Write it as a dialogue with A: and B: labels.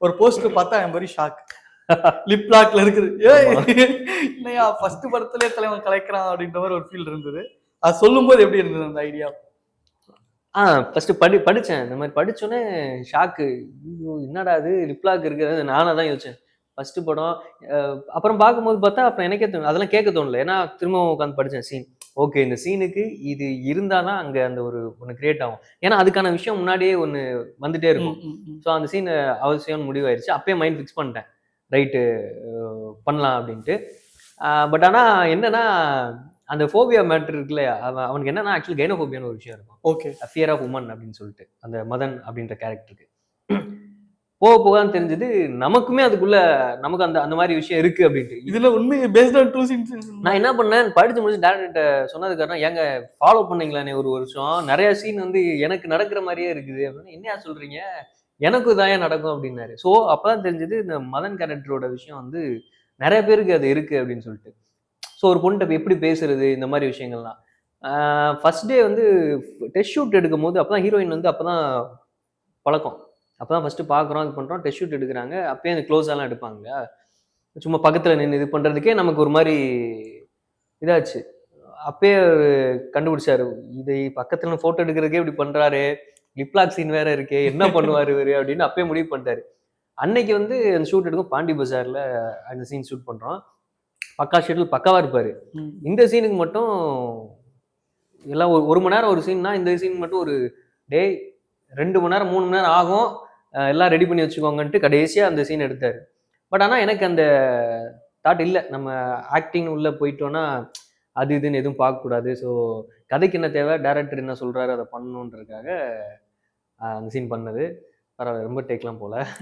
A: ஒரு போஸ்டர் பார்த்தா I'm very shock. Lip லாக்ல இருக்குது. ஏய் என்னையா ஃபர்ஸ்ட் படத்திலே தலைவன் கலைக்கிறான் அப்படின்ற மாதிரி ஒரு ஃபீல் இருந்தது. அது சொல்லும்போது எப்படி இருந்தது அந்த ஐடியா?
B: ஃபர்ஸ்ட் படிச்சேன். இந்த மாதிரி படிச்சோனே ஷாக்கு. ஐயோ! என்னடா இது லிப் லாக் இருக்குது. நானா தான் யோசிச்சேன். ஃபர்ஸ்ட் படம். அப்புறம் பார்க்கும்போது பார்த்தா, அப்புறம் எனக்கே தோணும். அதெல்லாம் கேட்க தோணல. ஏன்னா திரும்பவும் உட்காந்து படிச்சேன் சீன். ஓகே, இந்த சீனுக்கு இது இருந்தா தான் அங்க அந்த ஒரு ஒண்ணு கிரியேட் ஆகும். ஏன்னா அதுக்கான விஷயம் முன்னாடியே ஒண்ணு வந்துட்டே
A: ம்,
B: இருக்கும்.
A: ம், ம்.
B: ஸோ அந்த சீன் அவசியம்னு முடிவாயிருச்சு. அப்பயே மைண்ட் ஃபிக்ஸ் பண்ணிட்டேன். ரைட்டு, பண்ணலாம் அப்படின்ட்டு. பட் ஆனா என்னன்னா, அந்த ஃபோபியா மேட்டர் இருக்குல்ல, அவனுக்கு என்னன்னா ஆக்சுவலி கைனோஃபோபியான்னு ஒரு விஷயம் இருக்கும்.
A: ஓகே.
B: ஃபியர் ஆஃப் வுமன் அப்படின்னு சொல்லிட்டு. அந்த மதன் அப்படின்ற கேரக்டருக்கு. போக போக தான் தெரிஞ்சது, நமக்குமே அதுக்குள்ள நமக்கு அந்த அந்த மாதிரி விஷயம் இருக்கு அப்படின்ட்டு.
A: இதுல உண்மை பேஸ்ட் ஆன் ட்ரூ சீன்ஸ்.
B: நான் என்ன பண்ணேன், படிச்சு முடிச்சு டைரக்டர்ட்ட சொன்னதுக்கு காரணம், "ஏங்க ஃபாலோ பண்ணீங்களாண்ணே ஒரு வருஷம். நெறைய சீன் வந்து எனக்கு நடக்கிற மாரியே இருக்குது." அப்படின்னா, "என்னய்யா சொல்றீங்க? எனக்கும் இதான்யா நடக்கும்." அப்படின்னாரு. ஸோ அப்பதான் தெரிஞ்சது, இந்த மதன் கேரக்டரோட விஷயம் வந்து நெறைய பேருக்கு அது இருக்கு அப்படின்னு சொல்லிட்டு. ஸோ ஒரு பொண்ணுட்ட எப்படி பேசுறது, இந்த மாரி விஷயங்கள்லாம். ஃபர்ஸ்ட் டே வந்து டெஸ்ட் ஷூட் எடுக்கும்போது அப்பதான் ஹீரோயின் வந்து அப்பதான் பழக்கம். அப்பதான் ஃபர்ஸ்ட் பார்க்குறோம், இது பண்றோம். டெஸ்ட் ஷூட் எடுக்குறாங்க. அப்பயே அந்த க்ளோஸாலாம் எடுப்பாங்க. சும்மா பக்கத்துல நின்னு இது பண்றதுக்கே நமக்கு ஒரு மாரி இதாச்சு. அப்பயே அவரு கண்டுபிடிச்சாரு. இதை பக்கத்துல ஃபோட்டோ எடுக்கிறதுக்கே இப்படி பண்றாரே! லிப் லாக் சீன் வேற இருக்கே! என்ன பண்ணுவாரு இவரு? அப்படின்னு அப்பயே முடிவு பண்ணிட்டாரு. அன்னைக்கு வந்து அந்த ஷூட் எடுக்கும் பாண்டி பஜார்ல அந்த சீன் ஷூட் பண்றோம். பக்கா ஷெட்யூல் பக்காவா இருப்பாரு.
A: ம்.
B: இந்த சீனுக்கு மட்டும் எல்லாம் 1 மணி நேரம் ஒரு சீன்னா, இந்த சீன் மட்டும் ஒரு டேய் 2 மணி நேரம், 3 மணி நேரம் ஆகும். எல்லாம் ரெடி பண்ணி வச்சுக்கோங்கன்ட்டு கடைசியா அந்த சீன் எடுத்தாரு. பட் ஆனா எனக்கு அந்த தாட் இல்ல. நம்ம ஆக்டிங் உள்ள போயிட்டோம்னா, அது இதுன்னு எதுவும் பார்க்கக்கூடாது. ஸோ கதைக்கு என்ன தேவை? டைரக்டர் என்ன சொல்றாரு? அத பண்ணணுன்றதுக்காக அந்த சீன் பண்ணது. பரவால்ல, ரொம்ப டேக்லாம் போல.